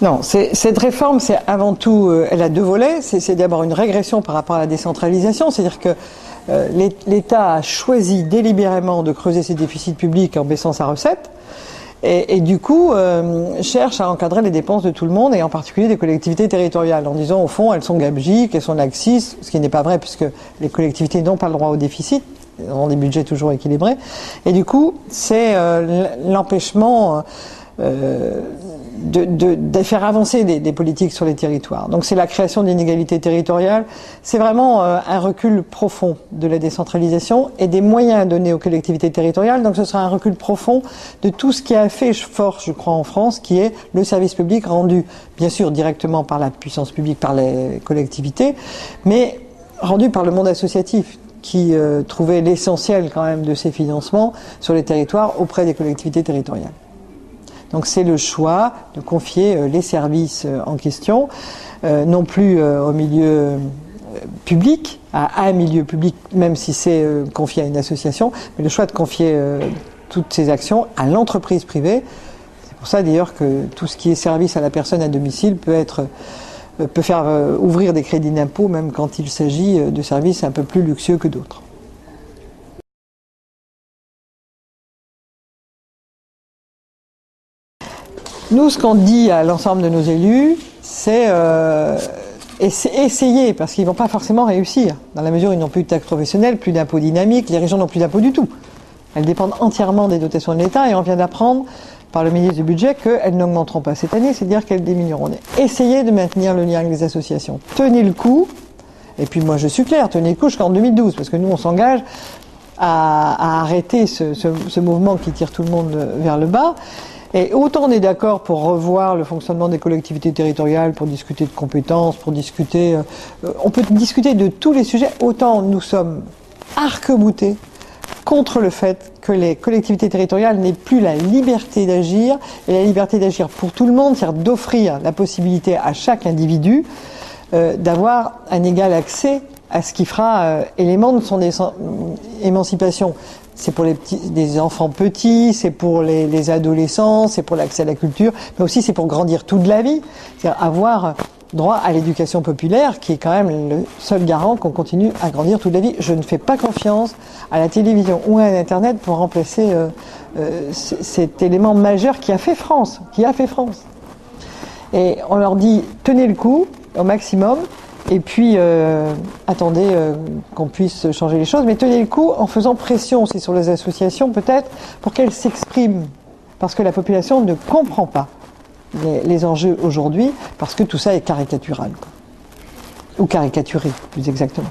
Non, cette réforme, c'est avant tout, elle a deux volets. C'est d'abord une régression par rapport à la décentralisation, c'est-à-dire que l'État a choisi délibérément de creuser ses déficits publics en baissant sa recette, et du coup cherche à encadrer les dépenses de tout le monde, et en particulier des collectivités territoriales, en disant au fond elles sont gabegiques, elles sont laxistes, ce qui n'est pas vrai puisque les collectivités n'ont pas le droit au déficit, elles ont des budgets toujours équilibrés, et du coup c'est l'empêchement de faire avancer des politiques sur les territoires. Donc c'est la création d'inégalités territoriales, c'est vraiment un recul profond de la décentralisation et des moyens donnés aux collectivités territoriales. Donc ce sera un recul profond de tout ce qui a fait force, je crois, en France, qui est le service public rendu, bien sûr, directement par la puissance publique, par les collectivités, mais rendu par le monde associatif, qui trouvait l'essentiel quand même de ces financements sur les territoires auprès des collectivités territoriales. Donc c'est le choix de confier les services en question, non plus au milieu public, à un milieu public, même si c'est confié à une association, mais le choix de confier toutes ces actions à l'entreprise privée. C'est pour ça d'ailleurs que tout ce qui est service à la personne à domicile peut faire ouvrir des crédits d'impôt, même quand il s'agit de services un peu plus luxueux que d'autres. Nous, ce qu'on dit à l'ensemble de nos élus, c'est essayer, parce qu'ils ne vont pas forcément réussir, dans la mesure où ils n'ont plus de taxes professionnelles, plus d'impôts dynamiques, les régions n'ont plus d'impôts du tout. Elles dépendent entièrement des dotations de l'État, et on vient d'apprendre par le ministre du Budget qu'elles n'augmenteront pas cette année, c'est-à-dire qu'elles diminueront. Essayez de maintenir le lien avec les associations. Tenez le coup, et puis moi je suis clair, tenez le coup jusqu'en 2012, parce que nous on s'engage à arrêter ce mouvement qui tire tout le monde vers le bas. Et autant on est d'accord pour revoir le fonctionnement des collectivités territoriales, pour discuter de compétences, pour discuter... on peut discuter de tous les sujets, autant nous sommes arc-boutés contre le fait que les collectivités territoriales n'aient plus la liberté d'agir, et la liberté d'agir pour tout le monde, c'est-à-dire d'offrir la possibilité à chaque individu d'avoir un égal accès à ce qui fera élément de son émancipation. C'est pour les enfants petits, c'est pour les adolescents, c'est pour l'accès à la culture, mais aussi c'est pour grandir toute la vie, c'est-à-dire avoir droit à l'éducation populaire, qui est quand même le seul garant qu'on continue à grandir toute la vie. Je ne fais pas confiance à la télévision ou à Internet pour remplacer cet élément majeur qui a fait France, Et on leur dit, tenez le coup au maximum, et puis attendez qu'on puisse changer les choses, mais tenez le coup en faisant pression aussi sur les associations, peut-être, pour qu'elles s'expriment, parce que la population ne comprend pas les enjeux aujourd'hui, parce que tout ça est caricatural, ou caricaturé, plus exactement.